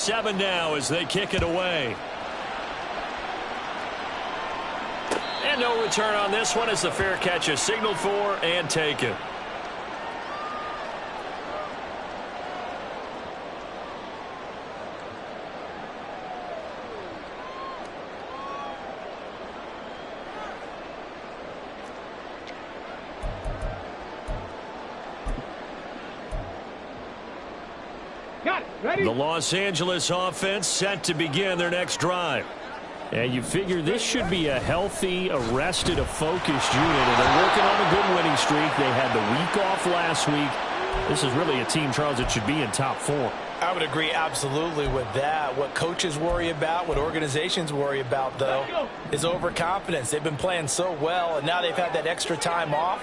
7 now as they kick it away. And no return on this one as the fair catch is signaled for and taken. The Los Angeles offense set to begin their next drive. And you figure this should be a healthy, arrested, a focused unit. And they're working on a good winning streak. They had the week off last week. This is really a team, Charles, that should be in top form. I would agree absolutely with that. What coaches worry about, what organizations worry about, though, is overconfidence. They've been playing so well, and now they've had that extra time off.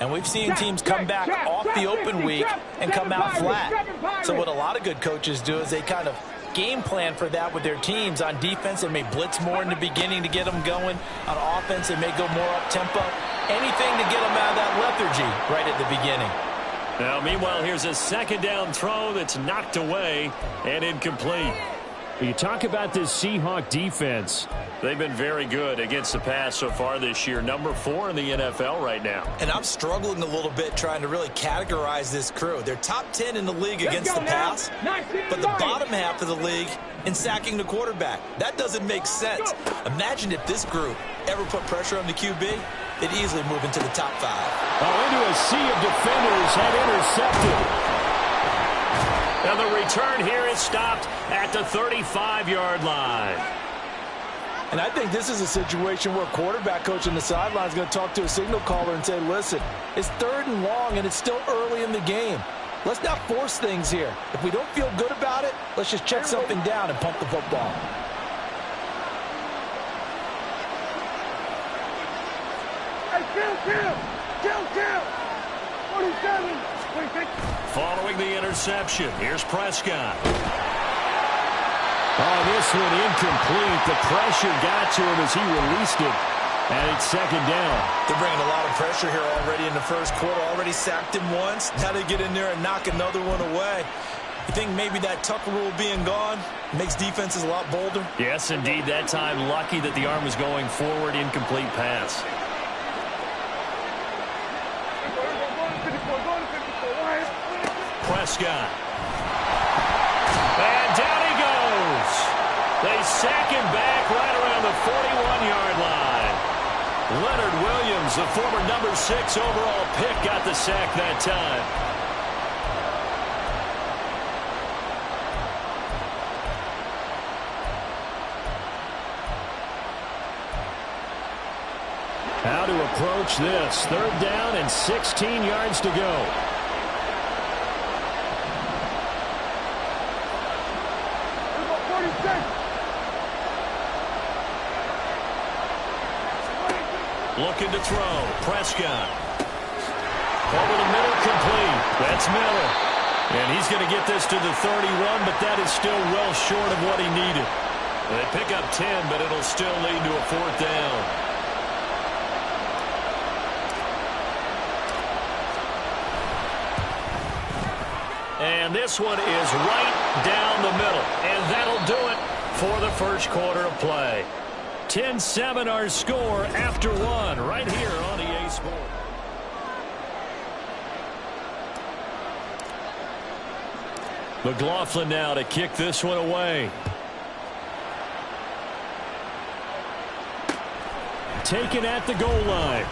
And we've seen teams come back off the open week and come out flat. So what a lot of good coaches do is they kind of game plan for that with their teams. On defense, they may blitz more in the beginning to get them going. On offense, they may go more up-tempo. Anything to get them out of that lethargy right at the beginning. Now, meanwhile, here's a second down throw that's knocked away and incomplete. You talk about this Seahawk defense. They've been very good against the pass so far this year. Number 4 in the NFL right now. And I'm struggling a little bit trying to really categorize this crew. They're top 10 in the league against the pass, but the bottom half of the league in sacking the quarterback. That doesn't make sense. Imagine if this group ever put pressure on the QB, they'd easily move into the top 5. Oh, into a sea of defenders, had intercepted. And the return here is stopped at the 35-yard line. And I think this is a situation where quarterback coach on the sideline is going to talk to a signal caller and say, listen, it's 3rd and long and it's still early in the game. Let's not force things here. If we don't feel good about it, let's just check something down and pump the football. Kill. 47. Following the interception, here's Prescott. Oh, this one incomplete. The pressure got to him as he released it. And it's 2nd down. They're bringing a lot of pressure here already in the first quarter. Already sacked him once. Now they get in there and knock another one away. You think maybe that Tucker rule being gone makes defenses a lot bolder? Yes, indeed. That time, lucky that the arm was going forward. Incomplete pass. Prescott. And down he goes. They sack him back right around the 41-yard line. Leonard Williams, the former number 6 overall pick, got the sack that time. How to approach this. 3rd down and 16 yards to go. Looking to throw. Prescott. Over the middle, complete. That's Miller. And he's going to get this to the 31, but that is still well short of what he needed. They pick up 10, but it'll still lead to a 4th down. And this one is right down the middle. And that'll do it for the first quarter of play. 10-7 our score after 1 right here on EA Sports. McLaughlin now to kick this one away. Taken at the goal line.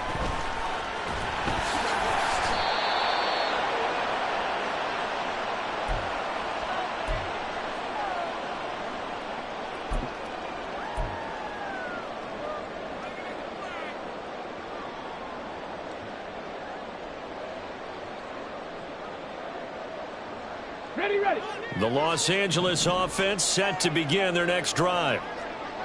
Ready. The Los Angeles offense set to begin their next drive.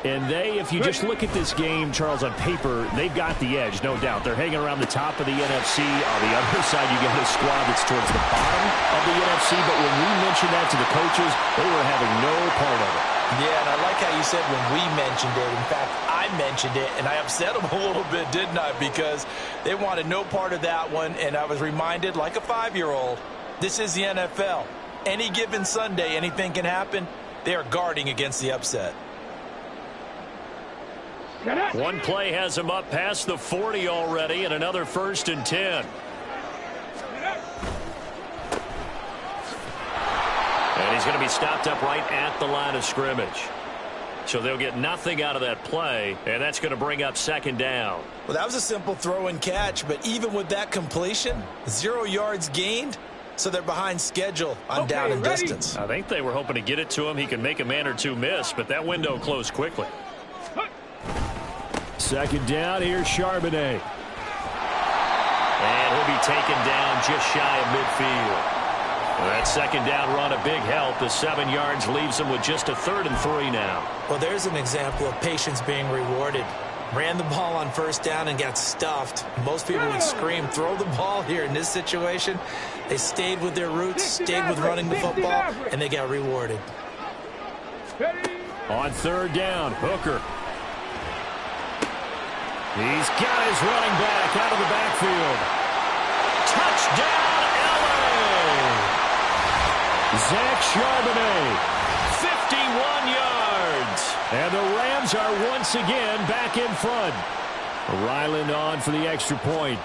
And they, if you just look at this game, Charles, on paper, they've got the edge, no doubt. They're hanging around the top of the NFC. On the other side, you got a squad that's towards the bottom of the NFC. But when we mentioned that to the coaches, they were having no part of it. Yeah, and I like how you said when we mentioned it. In fact, I mentioned it, and I upset them a little bit, didn't I? Because they wanted no part of that one, and I was reminded, like a 5-year-old, this is the NFL. Any given Sunday, anything can happen. They are guarding against the upset. One play has him up past the 40 already, and another 1st and 10. And he's going to be stopped up right at the line of scrimmage. So they'll get nothing out of that play, and that's going to bring up 2nd down. Well, that was a simple throw and catch, but even with that completion, 0 yards gained, so they're behind schedule on down and distance. I think they were hoping to get it to him. He can make a man or two miss, but that window closed quickly. 2nd down, here's Charbonnet. And he'll be taken down just shy of midfield. That 2nd down run, a big help. The 7 yards leaves him with just a 3rd and 3 now. Well, there's an example of patience being rewarded. Ran the ball on 1st down and got stuffed. Most people would scream, throw the ball here. In this situation, they stayed with their roots, stayed with running the football, and they got rewarded. On 3rd down, Hooker. He's got his running back out of the backfield. Touchdown, LA! Zach Charbonnet. 51 yards. And the Rams are once again back in front. Ryland on for the extra point.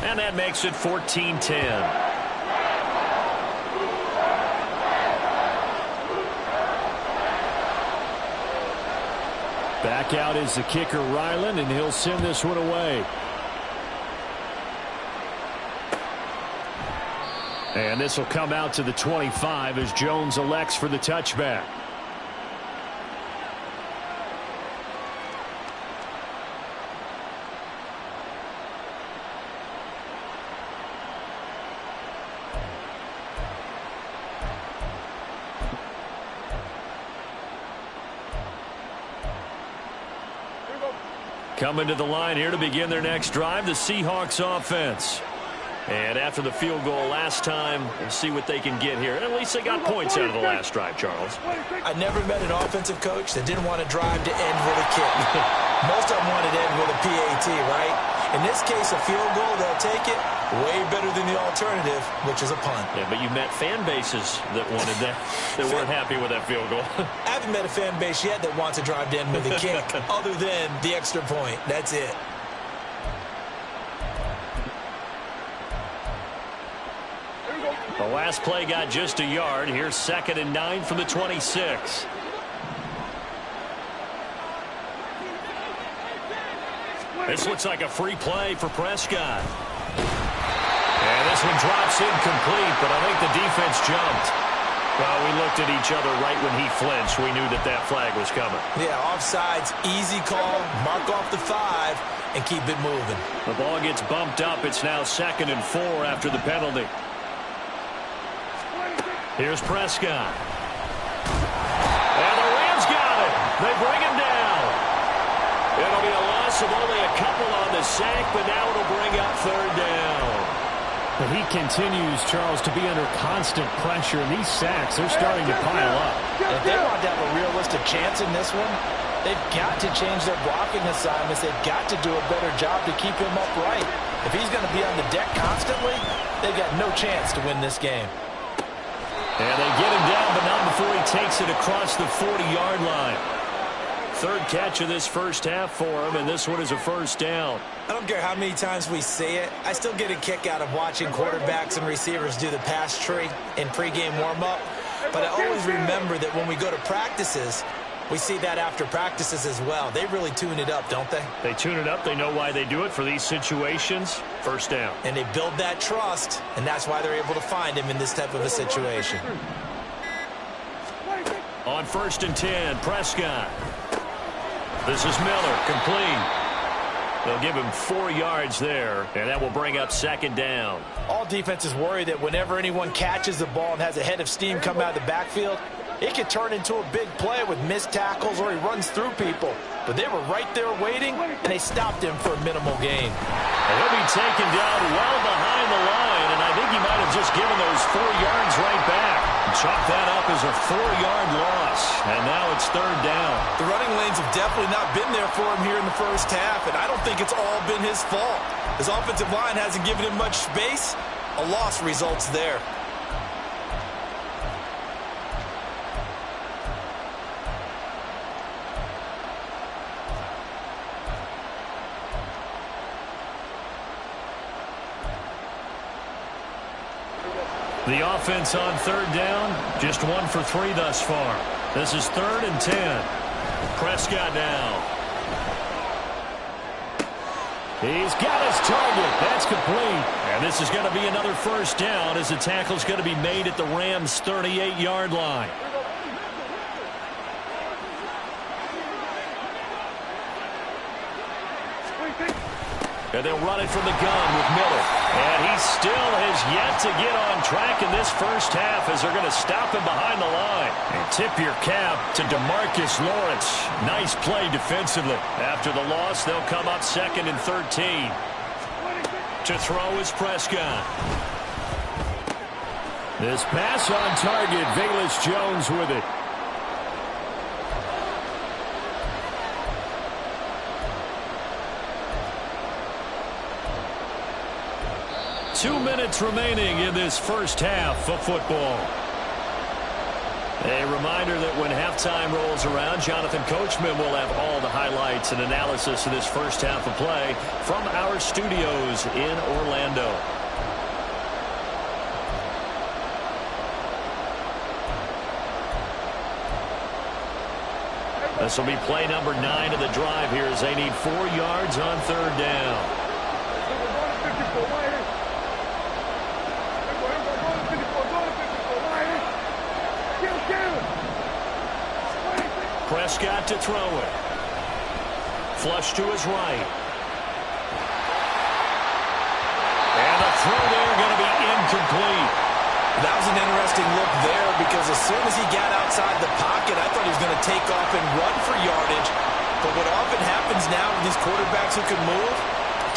And that makes it 14-10. Back out is the kicker, Ryland, and he'll send this one away. And this will come out to the 25 as Jones elects for the touchback. Coming to the line here to begin their next drive, the Seahawks offense. And after the field goal last time, we'll see what they can get here. At least they got points out of the last drive, Charles. I never met an offensive coach that didn't want to drive to end with a kick. Most of them wanted to end with a PAT, right? In this case, a field goal, they'll take it. Way better than the alternative, which is a punt. Yeah, but you met fan bases that wanted that, that weren't happy with that field goal. I haven't met a fan base yet that wants to drive to end with a kick, other than the extra point. That's it. The last play got just a yard. Here's 2nd and 9 from the 26. This looks like a free play for Prescott. And this one drops incomplete, but I think the defense jumped. Well, we looked at each other right when he flinched. We knew that that flag was coming. Yeah, offsides, easy call, mark off the 5, and keep it moving. The ball gets bumped up. It's now 2nd and 4 after the penalty. Here's Prescott. And the Rams got it. They bring him down. It'll be a loss of only a couple on the sack, but now it'll bring up 3rd down. But he continues, Charles, to be under constant pressure, and these sacks are starting to pile up. If they want to have a realistic chance in this one, they've got to change their blocking assignments. They've got to do a better job to keep him upright. If he's going to be on the deck constantly, they've got no chance to win this game. And they get him down, but not before he takes it across the 40-yard line. 3rd catch of this first half for him, and this one is a 1st down. I don't care how many times we say it. I still get a kick out of watching quarterbacks and receivers do the pass tree in pregame warm-up. But I always remember that when we go to practices, we see that after practices as well. They really tune it up, don't they? They tune it up. They know why they do it for these situations. 1st down. And they build that trust, and that's why they're able to find him in this type of a situation. On 1st and 10, Prescott. This is Miller, complete. They'll give him 4 yards there, and that will bring up 2nd down. All defenses worry that whenever anyone catches the ball and has a head of steam come out of the backfield, it could turn into a big play with missed tackles or he runs through people. But they were right there waiting, and they stopped him for a minimal gain. And he'll be taken down well behind the line, and I think he might have just given those 4 yards right back. Chalk that up as a 4-yard loss, and now it's 3rd down. The running lanes have definitely not been there for him here in the first half, and I don't think it's all been his fault. His offensive line hasn't given him much space. A loss results there. The offense on third down, just 1 for 3 thus far. This is 3rd and 10. Prescott now. He's got his target. That's complete. And this is going to be another first down as the tackle's going to be made at the Rams' 38-yard line. And they'll run it from the gun with Miller. And he still has yet to get on track in this first half as they're going to stop him behind the line. And tip your cap to DeMarcus Lawrence. Nice play defensively. After the loss, they'll come up 2nd and 13. To throw is Prescott. This pass on target. Velus Jones with it. Two minutes remaining in this first half of football. A reminder that when halftime rolls around, Jonathan Coachman will have all the highlights and analysis of this first half of play from our studios in Orlando. This will be play number 9 of the drive here as they need 4 yards on third down. Prescott to throw it. Flush to his right. And the throw there going to be incomplete. That was an interesting look there because as soon as he got outside the pocket, I thought he was going to take off and run for yardage. But what often happens now with these quarterbacks who can move,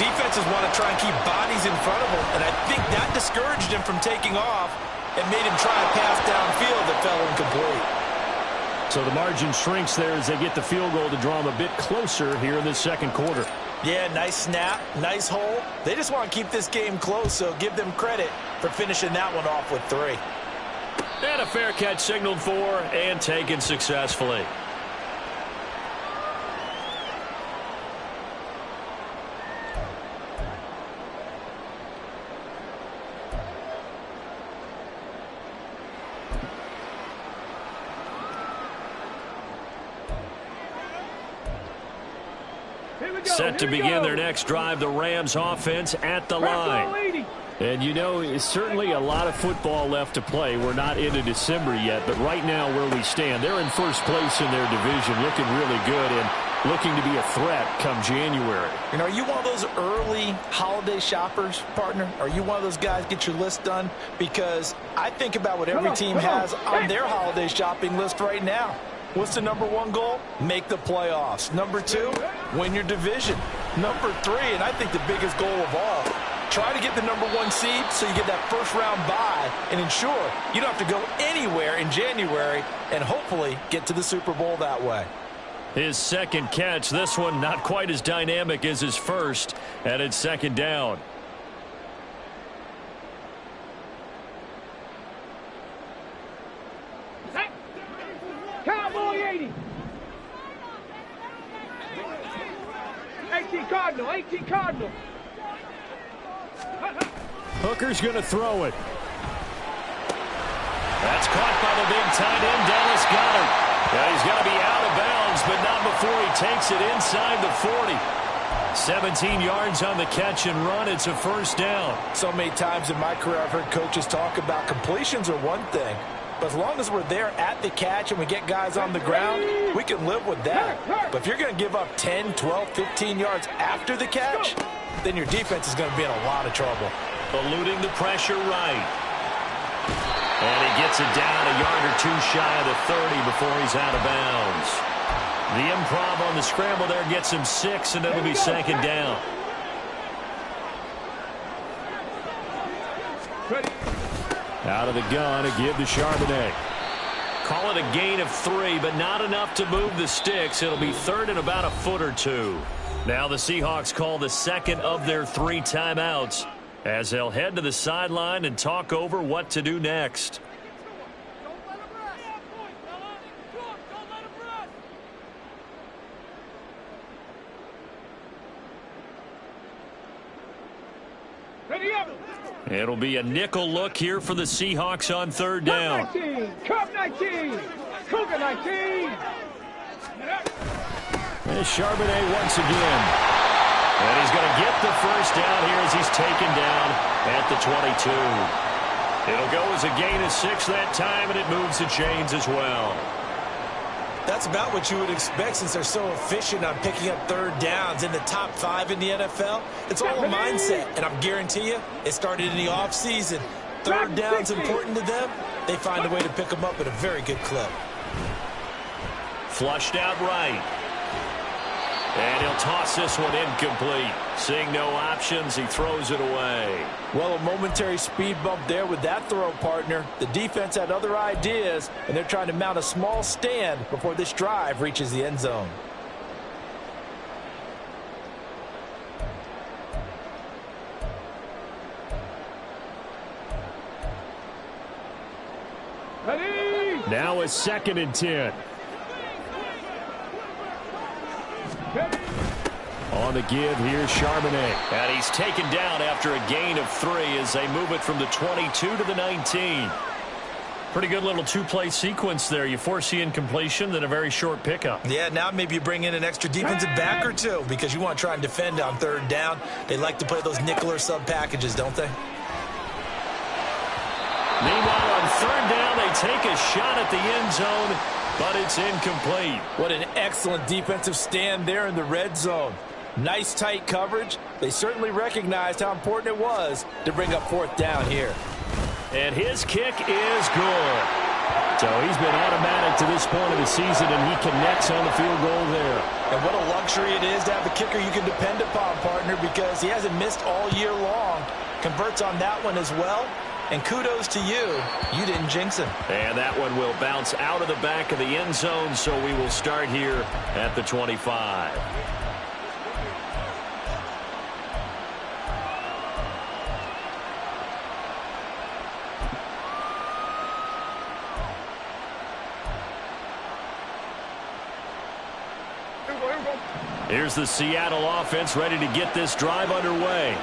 defenses want to try and keep bodies in front of them. And I think that discouraged him from taking off and made him try a pass downfield that fell incomplete. So the margin shrinks there as they get the field goal to draw them a bit closer here in this second quarter. Yeah, nice snap, nice hole. They just want to keep this game close, so give them credit for finishing that one off with 3. And a fair catch signaled for and taken successfully. Set to begin their next drive, the Rams offense at the line. And you know, certainly a lot of football left to play. We're not into December yet, but right now where we stand, they're in first place in their division, looking really good and looking to be a threat come January. You know, are you one of those early holiday shoppers, partner? Are you one of those guys get your list done? Because I think about what every team has on their holiday shopping list right now. What's the number 1 goal? Make the playoffs. Number 2, win your division. Number 3, and I think the biggest goal of all, try to get the number 1 seed so you get that first-round bye and ensure you don't have to go anywhere in January and hopefully get to the Super Bowl that way. His second catch, this one not quite as dynamic as his first, and it's 2nd down. Cowboy 80. 18 Cardinal, 18 Cardinal. Hooker's going to throw it. That's caught by the big tight end, Dallas Goedert. Yeah, he's going to be out of bounds, but not before he takes it inside the 40. 17 yards on the catch and run. It's a first down. So many times in my career I've heard coaches talk about completions are one thing. But as long as we're there at the catch and we get guys on the ground, we can live with that. But if you're going to give up 10, 12, 15 yards after the catch, then your defense is going to be in a lot of trouble. Eluding the pressure right. And he gets it down a yard or 2 shy of the 30 before he's out of bounds. The improv on the scramble there gets him 6, and it'll be 2nd down. Out of the gun, a give to Charbonnet. Call it a gain of 3, but not enough to move the sticks. It'll be 3rd and about a foot or 2. Now the Seahawks call the second of their 3 timeouts as they'll head to the sideline and talk over what to do next. Ready up. It'll be a nickel look here for the Seahawks on third down. Cup 19, Cup 19, Cougar 19. And Charbonnet once again. And he's going to get the first down here as he's taken down at the 22. It'll go as a gain of 6 that time, and it moves the chains as well. That's about what you would expect since they're so efficient on picking up third downs in the top 5 in the NFL. It's all a mindset, and I guarantee you it started in the offseason. Third down's important to them. They find a way to pick them up at a very good clip. Flushed out right. And he'll toss this one incomplete. Seeing no options, he throws it away. Well, a momentary speed bump there with that throw, partner. The defense had other ideas, and they're trying to mount a small stand before this drive reaches the end zone. Ready? Now a 2nd and 10. On the give, here's Charbonnet. And he's taken down after a gain of 3 as they move it from the 22 to the 19. Pretty good little two-play sequence there. You force the incompletion, then a very short pickup. Yeah, now maybe you bring in an extra defensive back or two because you want to try and defend on third down. They like to play those nickel or sub packages, don't they? Meanwhile, on third down, they take a shot at the end zone, but it's incomplete. What an excellent defensive stand there in the red zone. Nice tight coverage. They certainly recognized how important it was to bring up 4th down here. And his kick is good. So he's been automatic to this point of the season, and he connects on the field goal there. And what a luxury it is to have a kicker you can depend upon, partner, because he hasn't missed all year long. Converts on that one as well. And kudos to you. You didn't jinx him. And that one will bounce out of the back of the end zone, so we will start here at the 25. Here's the Seattle offense ready to get this drive underway.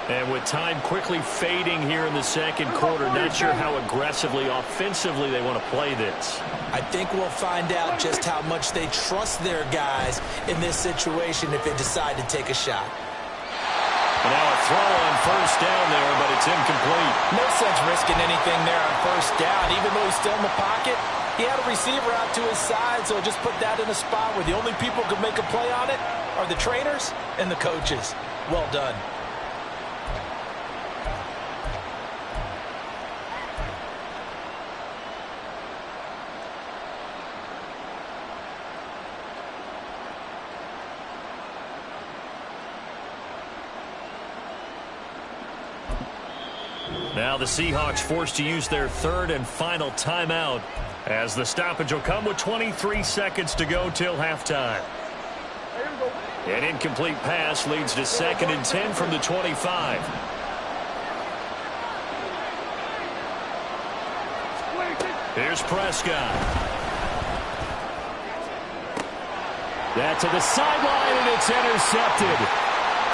And with time quickly fading here in the second quarter, not sure how aggressively, offensively they want to play this. I think we'll find out just how much they trust their guys in this situation if they decide to take a shot. And now a throw on first down there, but it's incomplete. No sense risking anything there on first down. Even though he's still in the pocket, he had a receiver out to his side, so just put that in a spot where the only people who could make a play on it are the trainers and the coaches. Well done. Now the Seahawks forced to use their 3rd and final timeout as the stoppage will come with 23 seconds to go till halftime. An incomplete pass leads to 2nd and 10 from the 25. Here's Prescott. That to the sideline, and it's intercepted.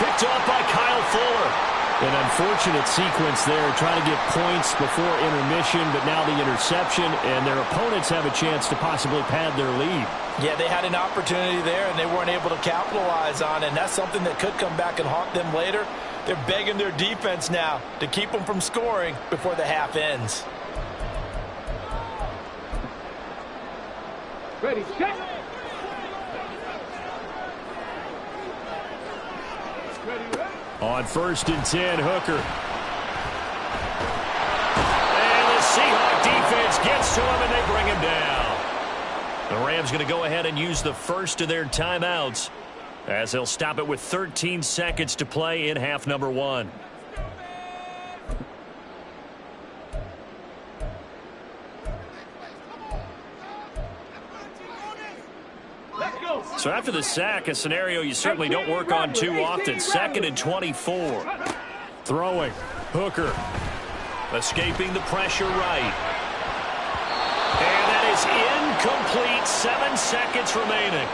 Picked up by Kyle Fuller. An unfortunate sequence there, trying to get points before intermission, but now the interception, and their opponents have a chance to possibly pad their lead. Yeah, they had an opportunity there, and they weren't able to capitalize on it, and that's something that could come back and haunt them later. They're begging their defense now to keep them from scoring before the half ends. Ready, set. Ready, ready. On 1st and 10, Hooker. And the Seahawk defense gets to him, and they bring him down. The Rams going to go ahead and use the first of their timeouts as they'll stop it with 13 seconds to play in half number 1. So after the sack, a scenario you certainly don't work on too often. 2nd and 24. Throwing. Hooker. Escaping the pressure right. And that is incomplete. 7 seconds remaining.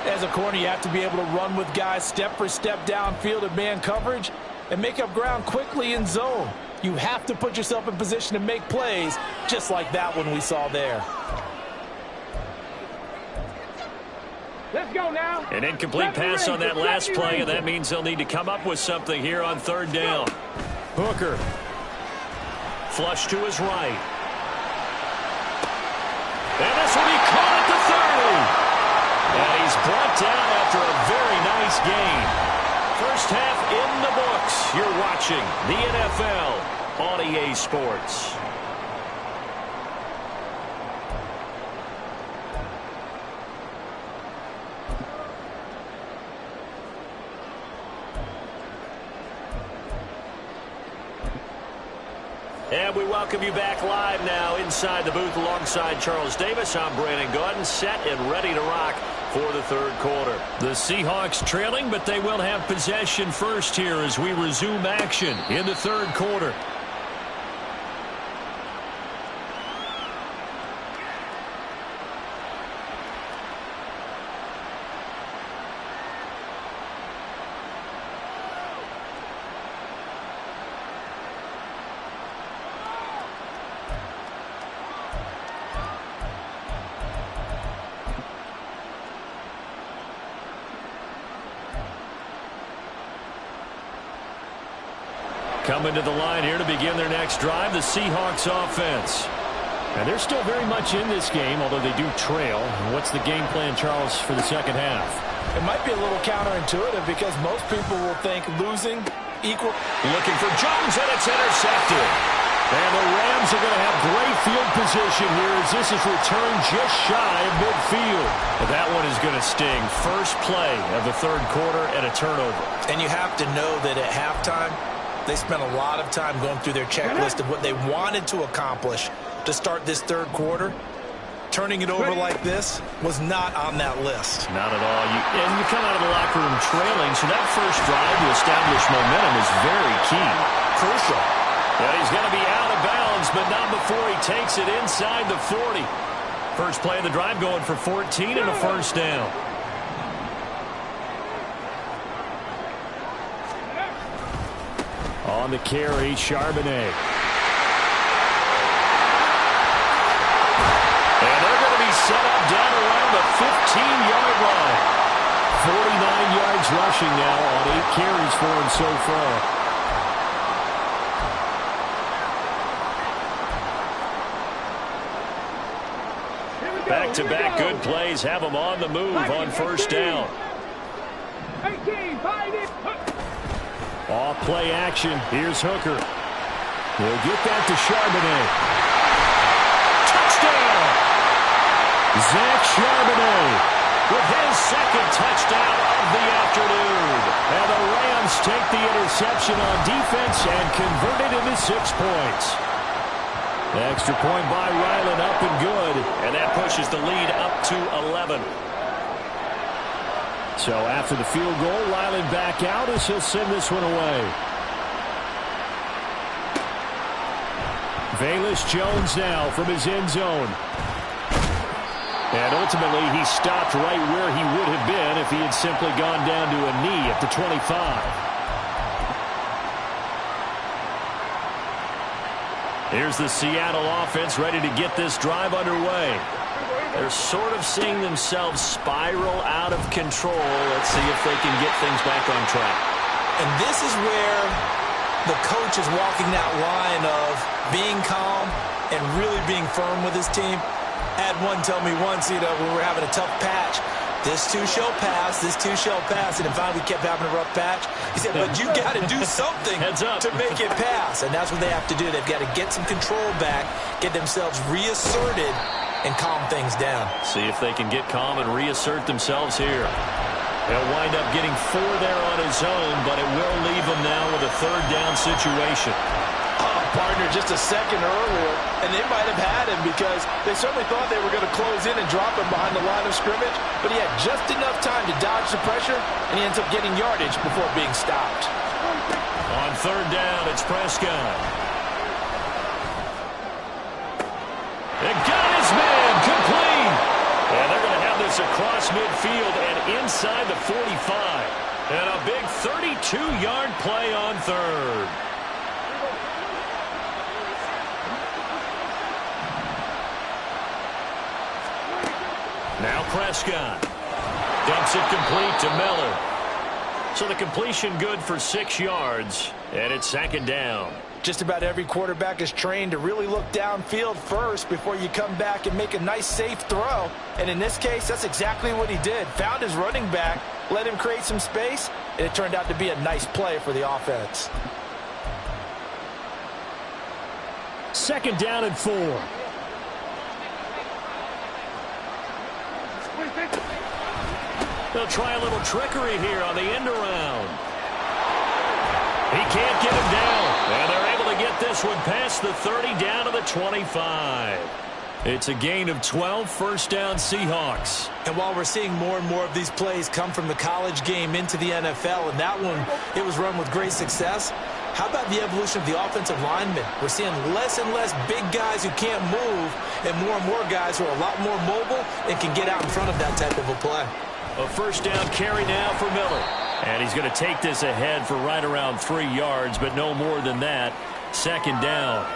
As a corner, you have to be able to run with guys step for step downfield in man coverage. and make up ground quickly in zone. You have to put yourself in position to make plays, just like that one we saw there. Let's go now. An incomplete pass on that last play, and that means they'll need to come up with something here on third down. Hooker. Flush to his right. And this will be caught at the 30. And he's brought down after a very nice gain. First half in the books. You're watching the NFL on EA Sports. And we welcome you back live now inside the booth alongside Charles Davis. I'm Brandon Gaudin, set and ready to rock for the third quarter. The Seahawks trailing, but they will have possession first here as we resume action in the third quarter. Coming to the line here to begin their next drive, the Seahawks offense. And they're still very much in this game, although they do trail. What's the game plan, Charles, for the second half? It might be a little counterintuitive because most people will think losing equal. Looking for Jones, and it's intercepted. And the Rams are going to have great field position here as this is returned just shy of midfield. But that one is going to sting. First play of the third quarter and a turnover. And you have to know that at halftime, they spent a lot of time going through their checklist of what they wanted to accomplish to start this third quarter. Turning it over like this was not on that list. Not at all. And you come out of the locker room trailing, so that first drive to establish momentum is very key. Crucial. Yeah, he's going to be out of bounds, but not before he takes it inside the 40. First play of the drive going for 14 and a first down. On the carry, Charbonnet. And they're going to be set up down around the 15-yard line. 49 yards rushing now on 8 carries for him so far. Back-to-back good plays have them on the move on first down. 18, find it. Off play action. Here's Hooker. We'll get that to Charbonnet. Touchdown! Zach Charbonnet with his second touchdown of the afternoon. And the Rams take the interception on defense and convert it into 6 points. Extra point by Ryland, up and good. And that pushes the lead up to 11. So after the field goal, Ryland back out as he'll send this one away. Velus Jones now from his end zone. And ultimately, he stopped right where he would have been if he had simply gone down to a knee at the 25. Here's the Seattle offense ready to get this drive underway. They're sort of seeing themselves spiral out of control. Let's see if they can get things back on track. And this is where the coach is walking that line of being calm and really being firm with his team. Had one tell me once, when we were having a tough patch, this too shall pass, this too shall pass, and finally we kept having a rough patch. He said, but you got to do something to make it pass, and that's what they have to do. They've got to get some control back, get themselves reasserted, and calm things down. See if they can get calm and reassert themselves here. He'll wind up getting 4 there on his own, but it will leave him now with a third down situation. Partner just a second earlier, and they might have had him because they certainly thought they were going to close in and drop him behind the line of scrimmage, but he had just enough time to dodge the pressure, and he ends up getting yardage before being stopped. On third down, it's Prescott. And got his man complete. And they're going to have this across midfield and inside the 45. And a big 32-yard play on third. Now Prescott dumps it complete to Miller. So the completion good for 6 yards, and it's second down. Just about every quarterback is trained to really look downfield first before you come back and make a nice, safe throw. And in this case, that's exactly what he did. Found his running back, let him create some space, and it turned out to be a nice play for the offense. Second down and 4. They'll try a little trickery here on the end around. He can't get him down. And they're able to get this one past the 30 down to the 25. It's a gain of 12, first down Seahawks. And while we're seeing more and more of these plays come from the college game into the NFL, and that one, it was run with great success, how about the evolution of the offensive linemen? We're seeing less and less big guys who can't move and more guys who are a lot more mobile and can get out in front of that type of a play. A first down carry now for Miller. And he's going to take this ahead for right around 3 yards, but no more than that. Second down.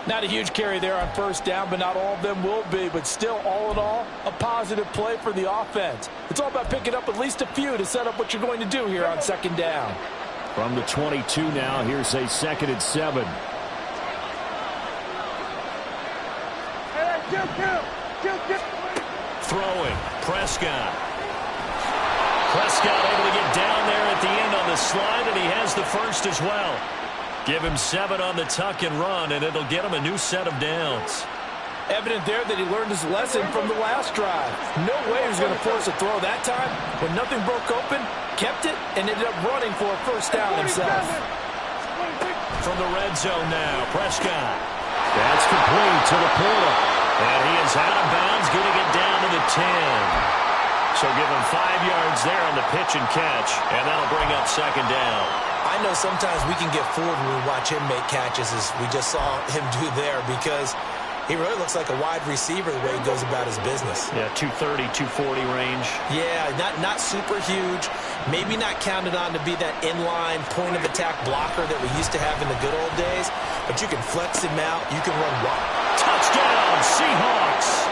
Not a huge carry there on first down, but not all of them will be. But still, all in all, a positive play for the offense. It's all about picking up at least a few to set up what you're going to do here on second down. From the 22 now, here's a 2nd and 7. Throwing, Prescott. Prescott able to get down there at the end on the slide, and he has the first as well. Give him 7 on the tuck and run, and it'll get him a new set of downs. Evident there that he learned his lesson from the last drive. No way he was going to force a throw that time. When nothing broke open, kept it, and ended up running for a first down himself. From the red zone now, Prescott. That's complete to the Porter. And he is out of bounds, getting it down to the 10. So give him 5 yards there on the pitch and catch, and that'll bring up second down. I know sometimes we can get fooled when we watch him make catches, as we just saw him do there, because he really looks like a wide receiver the way he goes about his business. Yeah, 230, 240 range. Yeah, not super huge. Maybe not counted on to be that inline point-of-attack blocker that we used to have in the good old days, but you can flex him out. You can run wide. Touchdown, Seahawks!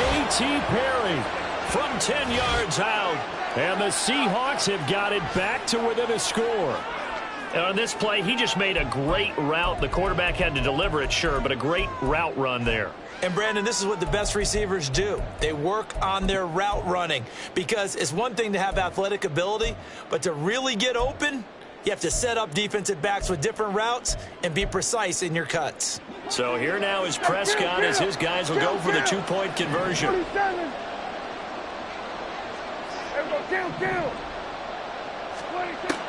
A.T. Perry from 10 yards out. And the Seahawks have got it back to within a score. And on this play, he just made a great route. The quarterback had to deliver it, sure, but a great route run there. And, Brandon, this is what the best receivers do. They work on their route running, because it's one thing to have athletic ability, but to really get open, you have to set up defensive backs with different routes and be precise in your cuts. So here now is Prescott as his guys will go for the two-point conversion.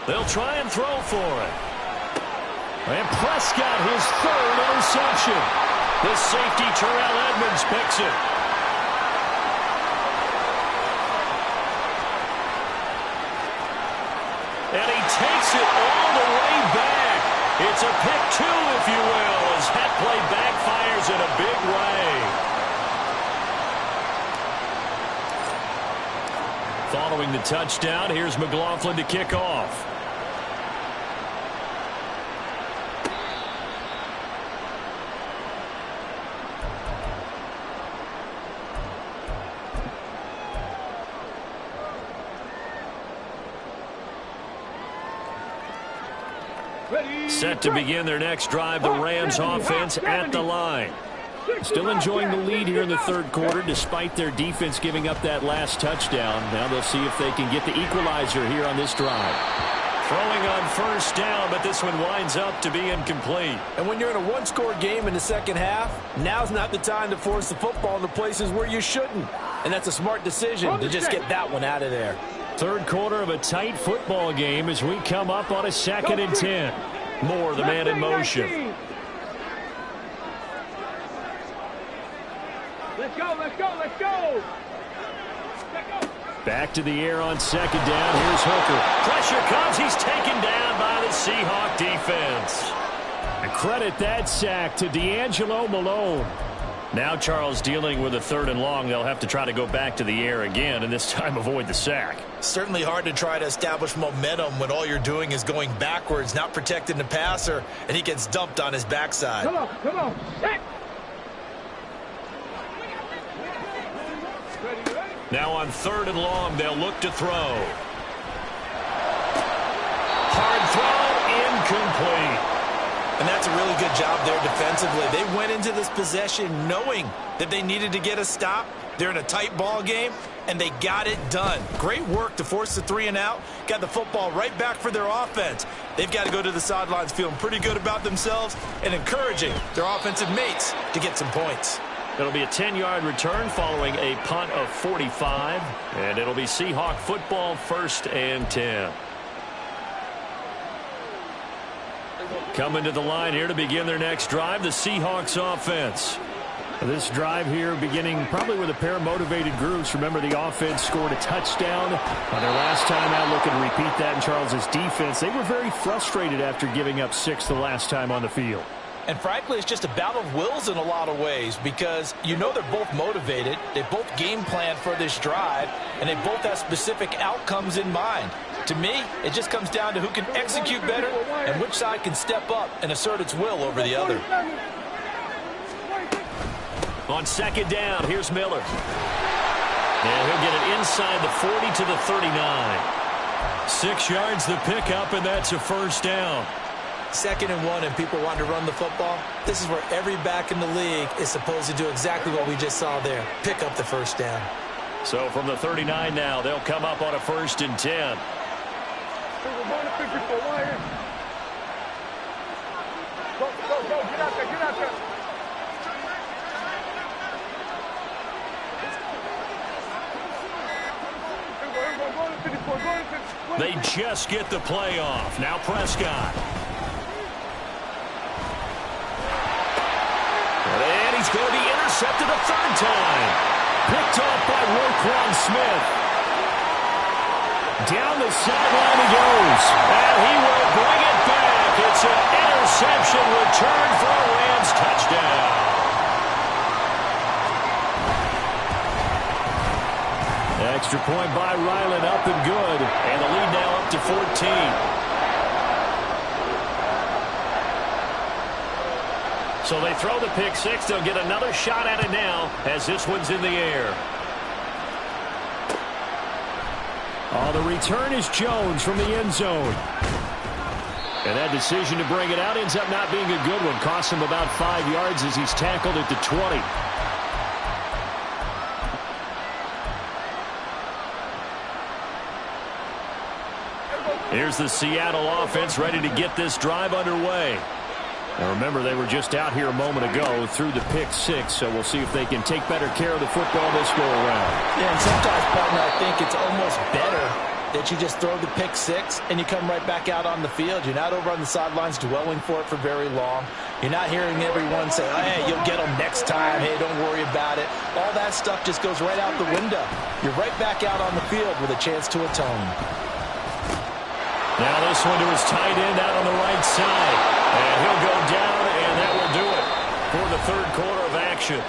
They'll try and throw for it. And Prescott, his 3rd interception. The safety, Terrell Edmonds, picks it. And he takes it all the way back. It's a pick 2, if you will, as that play backfires in a big way. Following the touchdown, here's McLaughlin to kick off. Set to begin their next drive, the Rams offense at the line. Still enjoying the lead here in the 3rd quarter, despite their defense giving up that last touchdown. Now they'll see if they can get the equalizer here on this drive. Throwing on first down, but this one winds up to be incomplete. And when you're in a one-score game in the second half, now's not the time to force the football in the places where you shouldn't. And that's a smart decision to just get that one out of there. 3rd quarter of a tight football game as we come up on a 2nd and 10. Moore, the man in motion. Let's go, let's go, let's go! Back to the air on 2nd down. Here's Hooker. Pressure comes. He's taken down by the Seahawk defense. And credit that sack to D'Angelo Malone. Now Charles dealing with a 3rd and long. They'll have to try to go back to the air again, and this time avoid the sack. Certainly hard to try to establish momentum when all you're doing is going backwards, not protecting the passer, and he gets dumped on his backside. Come on, set. Now on 3rd and long, they'll look to throw. Hard throw, incomplete. And that's a really good job there defensively. They went into this possession knowing that they needed to get a stop. They're in a tight ball game, and they got it done. Great work to force the 3 and out. Got the football right back for their offense. They've got to go to the sidelines feeling pretty good about themselves and encouraging their offensive mates to get some points. It'll be a 10-yard return following a punt of 45, and it'll be Seahawk football 1st and 10. Coming to the line here to begin their next drive, the Seahawks offense. This drive here beginning probably with a pair of motivated groups. Remember, the offense scored a touchdown on their last time out. Looking to repeat that in Charles's defense. They were very frustrated after giving up 6 the last time on the field. And frankly, it's just a battle of wills in a lot of ways because you know they're both motivated. They both game plan for this drive, and they both have specific outcomes in mind. To me, it just comes down to who can execute better and which side can step up and assert its will over the other. On 2nd down, here's Miller. And he'll get it inside the 40 to the 39. 6 yards the pickup, and that's a 1st down. 2nd and 1 and people want to run the football. This is where every back in the league is supposed to do exactly what we just saw there. Pick up the 1st down. So from the 39 now, they'll come up on a 1st and 10. Go, get out there. They just get the play off. Now Prescott. And he's going to be intercepted a 3rd time. Picked off by Roquan Smith. Down the sideline he goes. And he will bring it back. It's an interception return for a Rams touchdown. Extra point by Ryland, up and good. And the lead now up to 14. So they throw the pick 6. They'll get another shot at it now as this one's in the air. Oh, the return is Jones from the end zone. And that decision to bring it out ends up not being a good one. Costs him about 5 yards as he's tackled at the 20. Here's the Seattle offense ready to get this drive underway. Now remember, they were just out here a moment ago through the pick 6, so we'll see if they can take better care of the football this go around. Yeah, and sometimes, partner, I think it's almost better that you just throw the pick 6 and you come right back out on the field. You're not over on the sidelines dwelling for it for very long. You're not hearing everyone say, oh, hey, you'll get them next time. Hey, don't worry about it. All that stuff just goes right out the window. You're right back out on the field with a chance to atone. Now this one to his tight end out on the right side. And he'll go down, and that will do it for the 3rd quarter of action.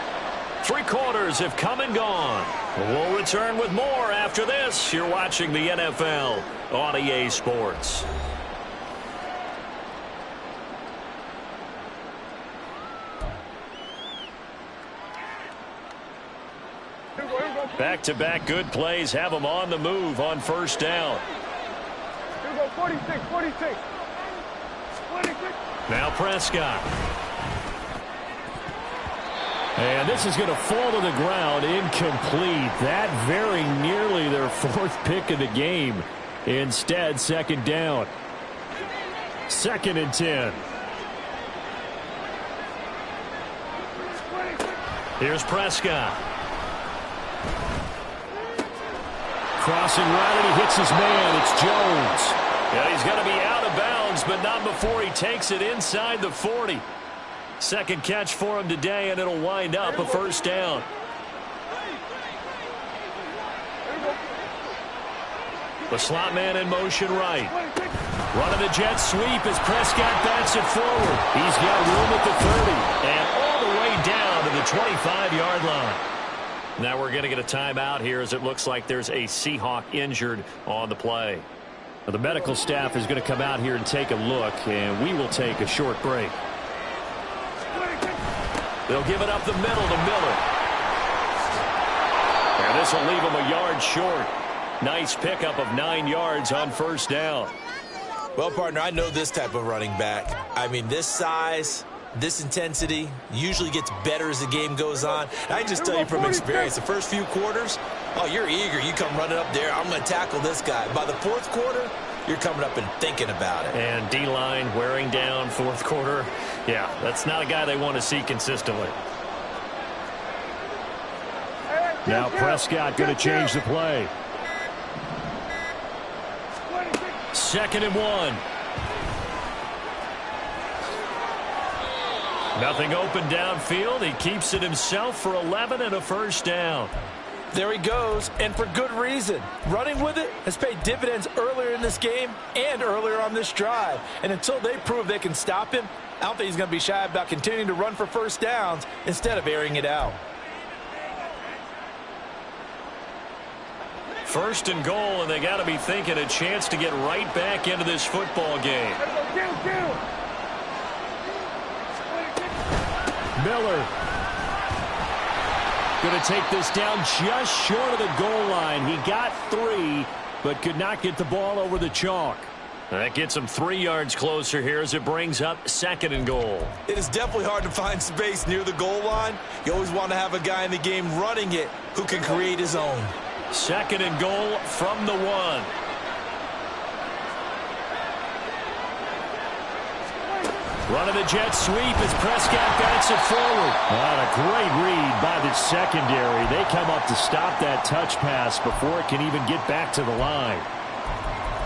3 quarters have come and gone. We'll return with more after this. You're watching the NFL on EA Sports. Back-to-back good plays have them on the move on 1st down. 46. Now Prescott. And this is going to fall to the ground, incomplete. That very nearly their 4th pick of the game. Instead, 2nd down. 2nd and 10. Here's Prescott. Crossing right, and he hits his man. It's Jones. Yeah, he's going to be out of bounds, but not before he takes it inside the 40. 2nd catch for him today, and it'll wind up a 1st down. The slot man in motion right. Running the jet sweep as Prescott bats it forward. He's got room at the 30 and all the way down to the 25-yard line. Now we're going to get a timeout here as it looks like there's a Seahawk injured on the play. Well, the medical staff is going to come out here and take a look, and we will take a short break. They'll give it up the middle to Miller. And this will leave him a yard short. Nice pickup of 9 yards on first down. Well, partner, I know this type of running back. I mean, this size, this intensity usually gets better as the game goes on. And I can just tell you from experience, the first few quarters, oh, you're eager. You come running up there. I'm going to tackle this guy. By the fourth quarter, you're coming up and thinking about it. And D-line wearing down fourth quarter. Yeah, that's not a guy they want to see consistently. Now Prescott going to change the play. 2nd and 1. Nothing open downfield. He keeps it himself for 11 and a first down. There he goes, and for good reason. Running with it has paid dividends earlier in this game and earlier on this drive. And until they prove they can stop him, I don't think he's going to be shy about continuing to run for first downs instead of airing it out. 1st and goal, and they got to be thinking a chance to get right back into this football game. Miller going to take this down just short of the goal line. He got 3, but could not get the ball over the chalk. That gets him 3 yards closer here as it brings up 2nd and goal. It is definitely hard to find space near the goal line. You always want to have a guy in the game running it who can create his own. 2nd and goal from the 1. Running the jet sweep as Prescott backs it forward. What a great read by the secondary. They come up to stop that touch pass before it can even get back to the line.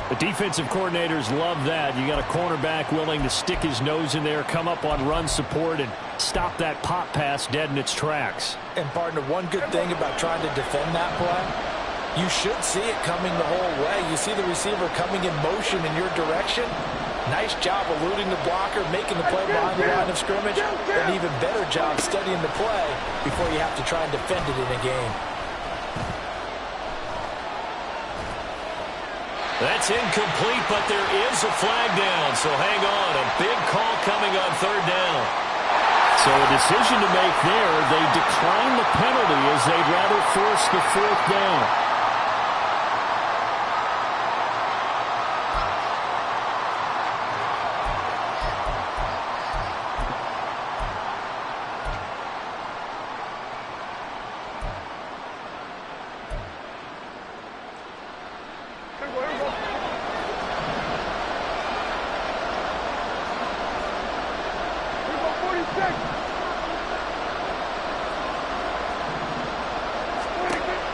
The defensive coordinators love that. You got a cornerback willing to stick his nose in there, come up on run support, and stop that pop pass dead in its tracks. And, partner, one good thing about trying to defend that play, you should see it coming the whole way. You see the receiver coming in motion in your direction. Nice job eluding the blocker, making the play behind the line of scrimmage. An even better job studying the play before you have to try and defend it in a game. That's incomplete, but there is a flag down, so hang on. A big call coming on 3rd down. So a decision to make there. They decline the penalty as they'd rather force the 4th down.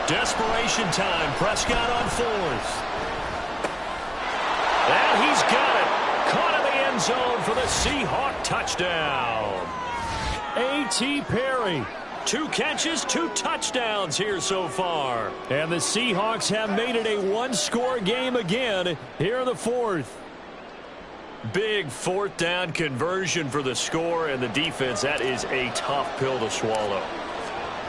Desperation time. Prescott on 4th. And he's got it. Caught in the end zone for the Seahawk touchdown. A.T. Perry. 2 catches, 2 touchdowns here so far. And the Seahawks have made it a 1-score game again here in the 4th. Big 4th down conversion for the score, and the defense, that is a tough pill to swallow.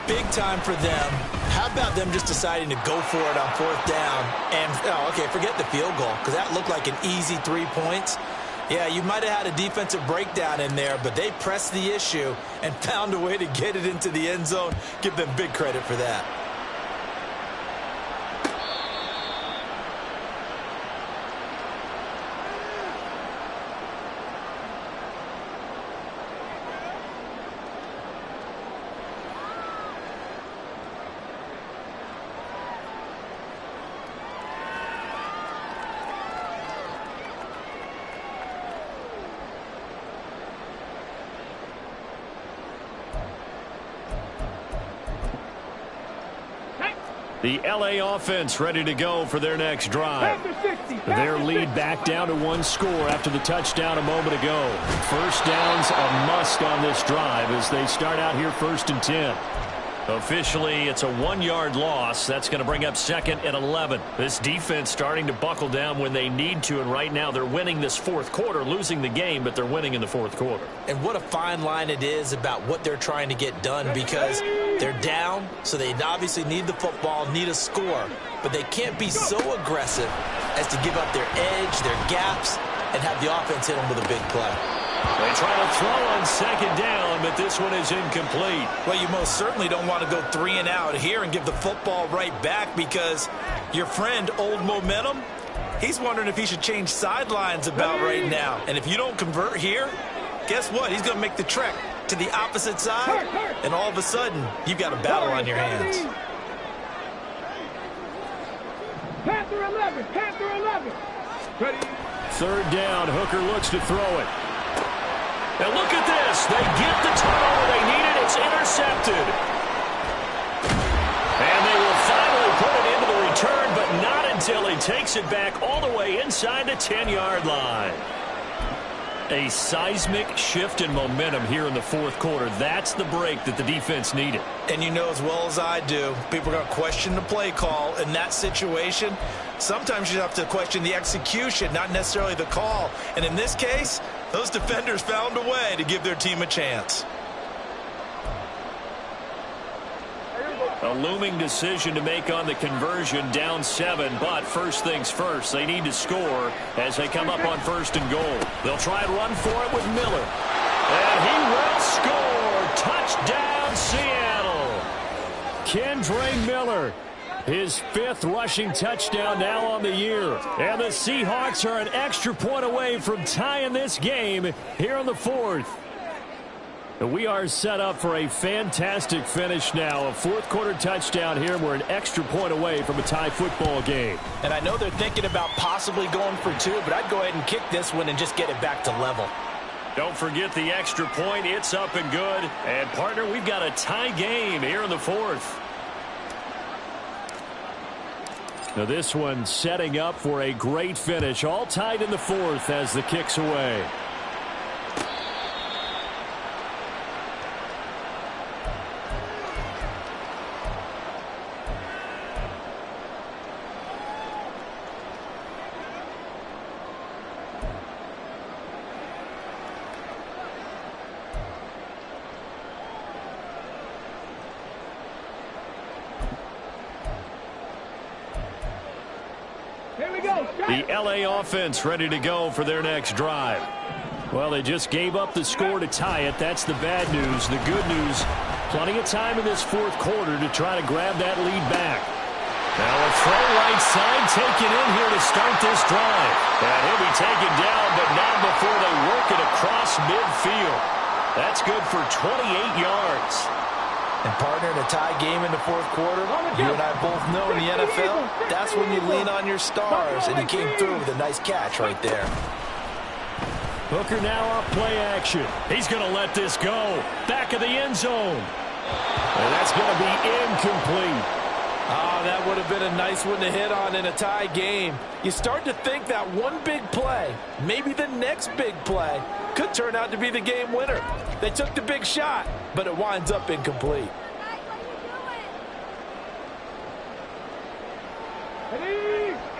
Big time for them. How about them just deciding to go for it on 4th down? And, okay, forget the field goal, because that looked like an easy 3 points. Yeah, you might have had a defensive breakdown in there, but they pressed the issue and found a way to get it into the end zone. Give them big credit for that. The L.A. offense ready to go for their next drive. Their lead back down to 1 score after the touchdown a moment ago. First down's a must on this drive as they start out here 1st and 10. Officially, it's a 1-yard loss. That's going to bring up 2nd and 11. This defense starting to buckle down when they need to, and right now they're winning this fourth quarter, losing the game, but they're winning in the fourth quarter. And what a fine line it is about what they're trying to get done, because they're down, so they obviously need the football, need a score, but they can't be so aggressive as to give up their edge, their gaps, and have the offense hit them with a big play. They try to throw on 2nd down, but this one is incomplete. Well, you most certainly don't want to go 3 and out here and give the football right back, because your friend, Old Momentum, he's wondering if he should change sidelines about right now. And if you don't convert here, guess what? He's going to make the trek to the opposite side, and all of a sudden, you've got a battle on your hands. Panther 11, Panther 11. Ready? 3rd down, Hooker looks to throw it. And look at this. They get the turnover they needed. It's intercepted. And they will finally put it into the return, but not until he takes it back all the way inside the 10-yard line. A seismic shift in momentum here in the fourth quarter. That's the break that the defense needed. And you know as well as I do, people are going to question the play call in that situation. Sometimes you have to question the execution, not necessarily the call. And in this case, those defenders found a way to give their team a chance. A looming decision to make on the conversion, down 7, but first things first, they need to score as they come up on 1st and goal. They'll try and run for it with Miller. And he will score! Touchdown, Seattle! Kendre Miller, his 5th rushing touchdown now on the year. And the Seahawks are an extra point away from tying this game here in the 4th. We are set up for a fantastic finish now. A fourth-quarter touchdown here. We're an extra point away from a tie football game. And I know they're thinking about possibly going for 2, but I'd go ahead and kick this one and just get it back to level. Don't forget the extra point. It's up and good. And, partner, we've got a tie game here in the 4th. Now this one setting up for a great finish. All tied in the 4th as the kick's away. The LA offense ready to go for their next drive. Well, they just gave up the score to tie it. That's the bad news. The good news, plenty of time in this fourth quarter to try to grab that lead back. Now a throw right side taken in here to start this drive. And he'll be taken down, but not before they work it across midfield. That's good for 28 yards. And, partner, in a tie game in the fourth quarter, you and I both know in the NFL, that's when you lean on your stars, and he came through with a nice catch right there. Hooker now off play action. He's going to let this go. Back of the end zone. And that's going to be incomplete. Oh, that would have been a nice one to hit on in a tie game. You start to think that one big play, maybe the next big play, could turn out to be the game winner. They took the big shot, but it winds up incomplete.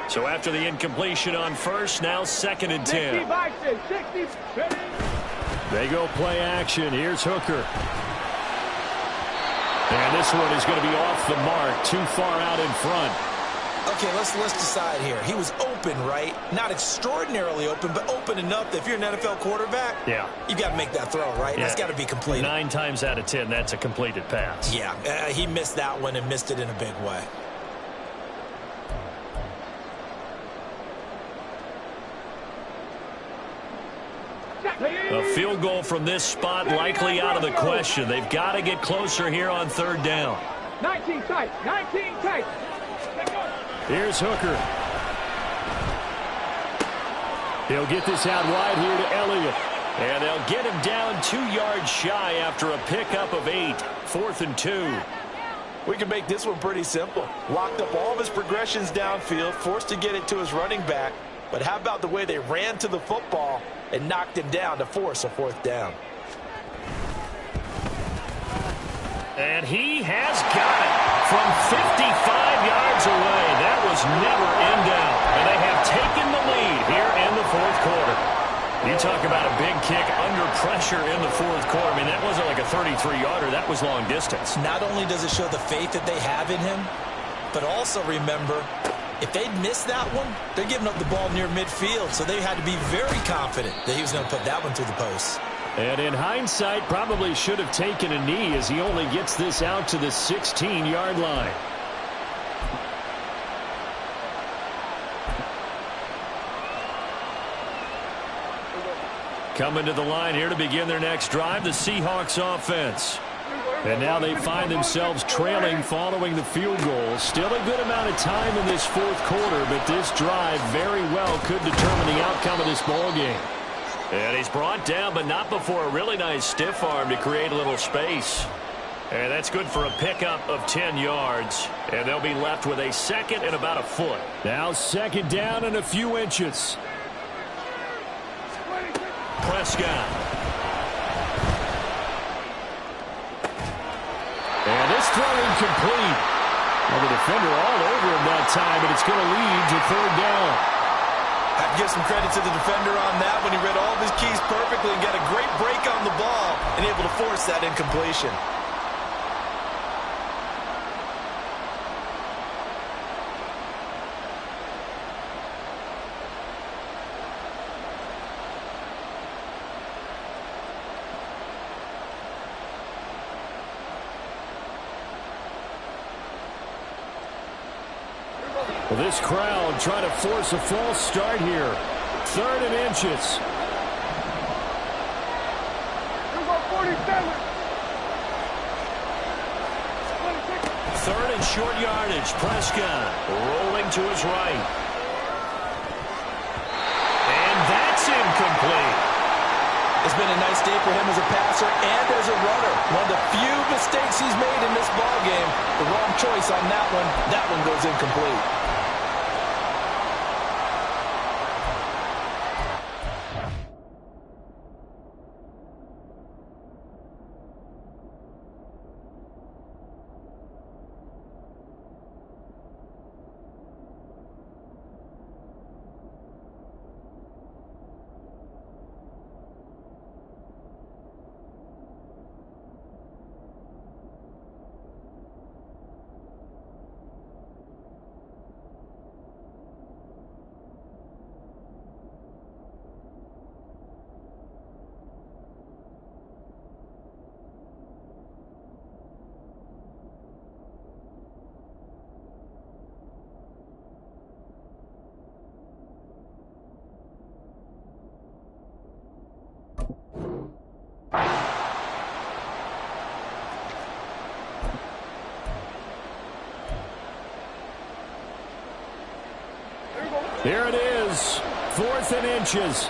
So after the incompletion on first, now 2nd and 10. They go play action. Here's Hooker. And this one is going to be off the mark, too far out in front. Okay, let's decide here. He was open, right? Not extraordinarily open, but open enough that if you're an NFL quarterback, you got to make that throw, right? That's got to be completed. 9 times out of 10, that's a completed pass. Yeah, he missed that one and missed it in a big way. A field goal from this spot likely out of the question. They've got to get closer here on 3rd down. 19 tight, 19 tight. Here's Hooker. He'll get this out wide here to Elliott. And they'll get him down 2 yards shy after a pickup of 8. 4th and 2. We can make this one pretty simple. Locked up all of his progressions downfield, forced to get it to his running back. But how about the way they ran to the football and knocked him down to force a 4th down? And he has got it from 55 yards away. That was never in doubt. And they have taken the lead here in the fourth quarter. You talk about a big kick under pressure in the fourth quarter. I mean, that wasn't like a 33-yarder. That was long distance. Not only does it show the faith that they have in him, but also remember, if they'd missed that one, they're giving up the ball near midfield. So they had to be very confident that he was going to put that one through the post. And in hindsight, probably should have taken a knee as he only gets this out to the 16-yard line. Coming to the line here to begin their next drive, the Seahawks offense. And now they find themselves trailing following the field goal. Still a good amount of time in this fourth quarter, but this drive very well could determine the outcome of this ball game. And he's brought down, but not before a really nice stiff arm to create a little space. And that's good for a pickup of 10 yards. And they'll be left with a second and about a foot. Now second down and a few inches. Prescott. And this throw incomplete. Well, the defender all over him that time, but it's going to lead to third down. I have to give some credit to the defender on that when he read all of his keys perfectly and got a great break on the ball and able to force that incompletion. Well, this crowd trying to force a false start here. Third and inches. Third and short yardage. Prescott rolling to his right. And that's incomplete. It's been a nice day for him as a passer and as a runner. One of the few mistakes he's made in this ballgame. The wrong choice on that one. That one goes incomplete. Here it is. Fourth and inches.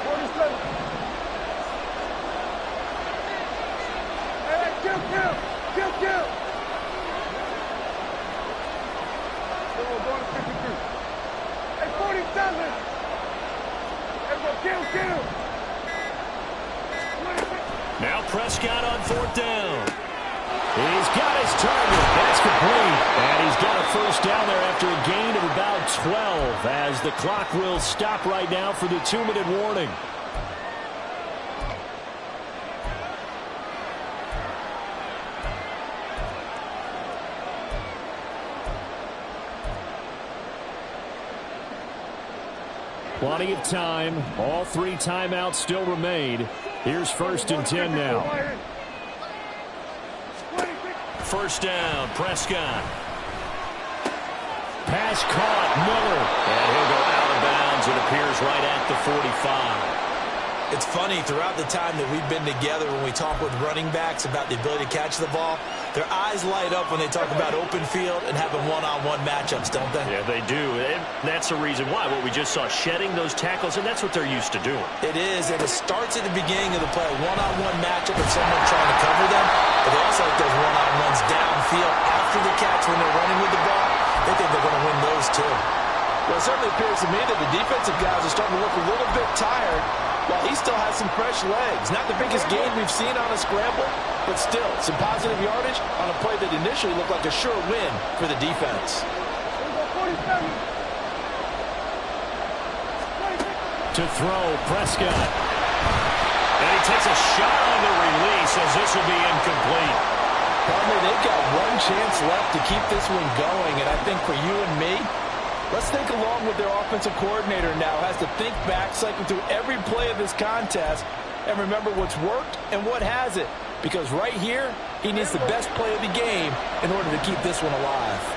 Now Prescott on fourth down. He's got his target. That's complete. And he's got a first down there after a gain of about 12 as the clock will stop right now for the 2-minute warning. Plenty of time. All 3 timeouts still remain. Here's first and 10 now. First down, Prescott. Pass caught, Miller. And he'll go out of bounds. It appears right at the 45. It's funny, throughout the time that we've been together, when we talk with running backs about the ability to catch the ball, their eyes light up when they talk about open field and having one-on-one matchups, don't they? Yeah, they do. And that's the reason why. What we just saw, shedding those tackles, and that's what they're used to doing. It is, and it starts at the beginning of the play, one-on-one matchup of someone trying to cover them, but they also like those one-on-ones downfield after the catch when they're running with the ball. They think they're going to win those too. Well, it certainly appears to me that the defensive guys are starting to look a little bit tired. Well, he still has some fresh legs. Not the biggest gain we've seen on a scramble, but still some positive yardage on a play that initially looked like a sure win for the defense. To throw, Prescott. And he takes a shot on the release as this will be incomplete. Probably they've got one chance left to keep this one going, and I think for you and me, let's think along with their offensive coordinator now. Has to think back, cycle through every play of this contest, and remember what's worked and what hasn't. Because right here, he needs the best play of the game in order to keep this one alive.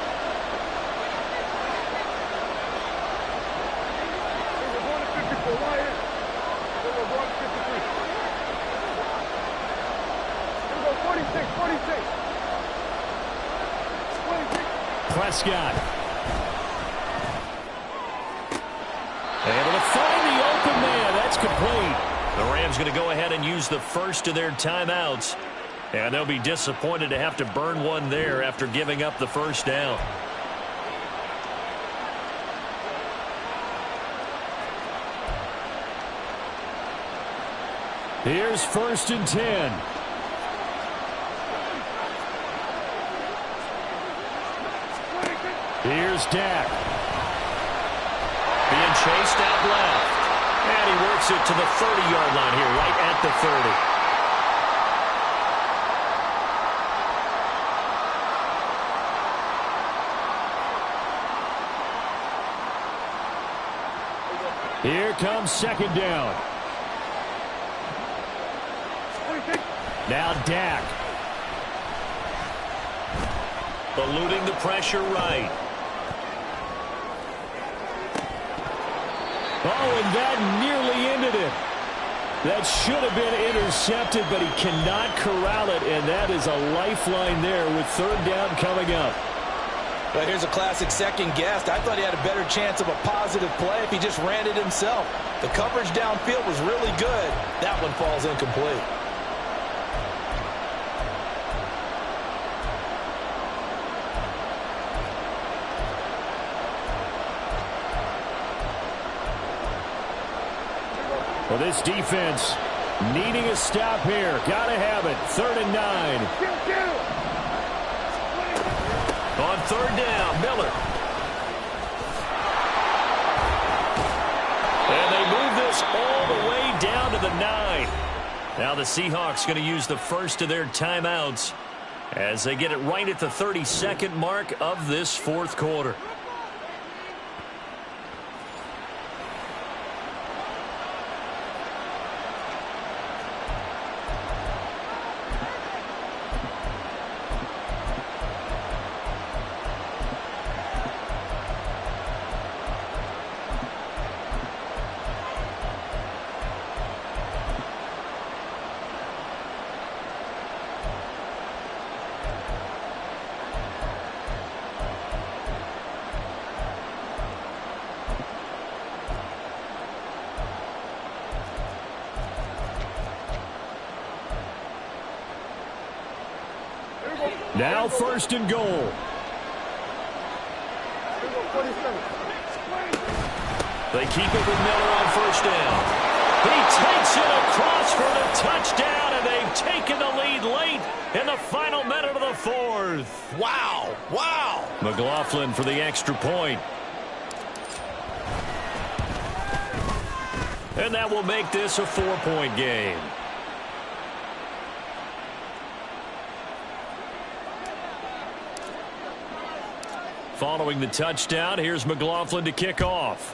Prescott. Able to find the open man. That's complete. The Rams going to go ahead and use the first of their timeouts. And they'll be disappointed to have to burn one there after giving up the first down. Here's 1st and 10. Here's Dak. Being chased out left. And he works it to the 30-yard line here, right at the 30. Here comes 2nd down. Now Dak. Eluding the pressure right. Oh, and that nearly ended it. That should have been intercepted, but he cannot corral it, and that is a lifeline there with 3rd down coming up. Well, here's a classic second guess. I thought he had a better chance of a positive play if he just ran it himself. The coverage downfield was really good. That one falls incomplete. Well, this defense needing a stop here. Got to have it. 3rd and 9. On 3rd down, Miller. And they move this all the way down to the 9. Now the Seahawks going to use the first of their timeouts as they get it right at the 32nd mark of this 4th quarter. Now 1st and goal. They keep it with Miller on 1st down. He takes it across for the touchdown, and they've taken the lead late in the final minute of the 4th. Wow. Wow. McLaughlin for the extra point. And that will make this a 4-point game. Following the touchdown, here's McLaughlin to kick off.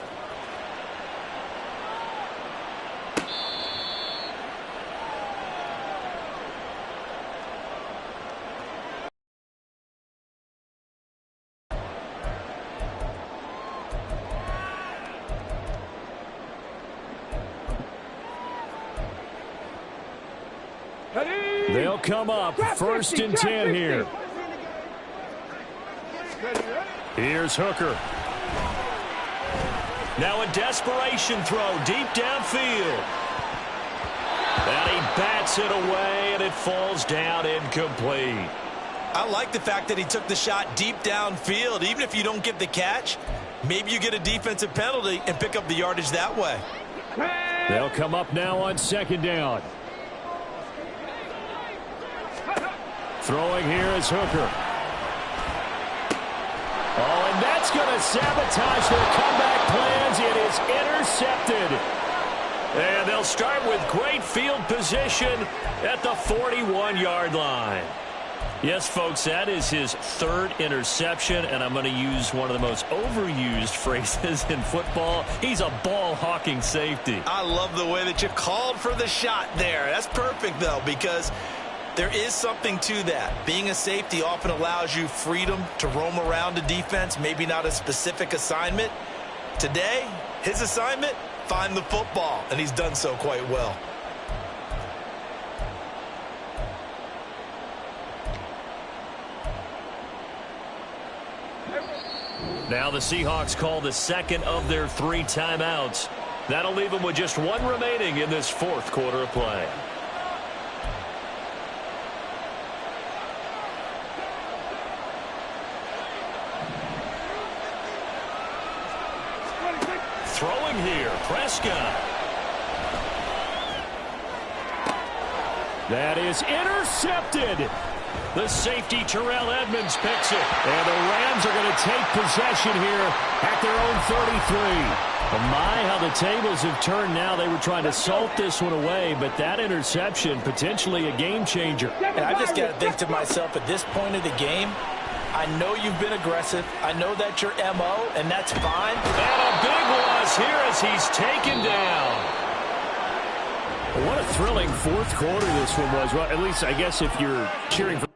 They'll come up 1st and 10 here. Here's Hooker. Now a desperation throw deep downfield. And he bats it away, and it falls down incomplete. I like the fact that he took the shot deep downfield. Even if you don't get the catch, maybe you get a defensive penalty and pick up the yardage that way. They'll come up now on second down. Throwing here is Hooker. Oh, and that's going to sabotage their comeback plans. It is intercepted. And they'll start with great field position at the 41-yard line. Yes, folks, that is his third interception, and I'm going to use one of the most overused phrases in football. He's a ball-hawking safety. I love the way that you called for the shot there. That's perfect, though, because there is something to that. Being a safety often allows you freedom to roam around the defense, maybe not a specific assignment. Today, his assignment, find the football, and he's done so quite well. Now the Seahawks call the second of their 3 timeouts. That'll leave them with just 1 remaining in this fourth quarter of play. Throwing here, Prescott. That is intercepted. The safety, Terrell Edmonds, picks it. And the Rams are going to take possession here at their own 33. But my, how the tables have turned now. They were trying to salt this one away, but that interception, potentially a game changer. And I just got to think to myself, at this point of the game, I know you've been aggressive. I know that's your MO, and that's fine. And a big loss here as he's taken down. What a thrilling fourth quarter this one was. Well, at least I guess if you're cheering for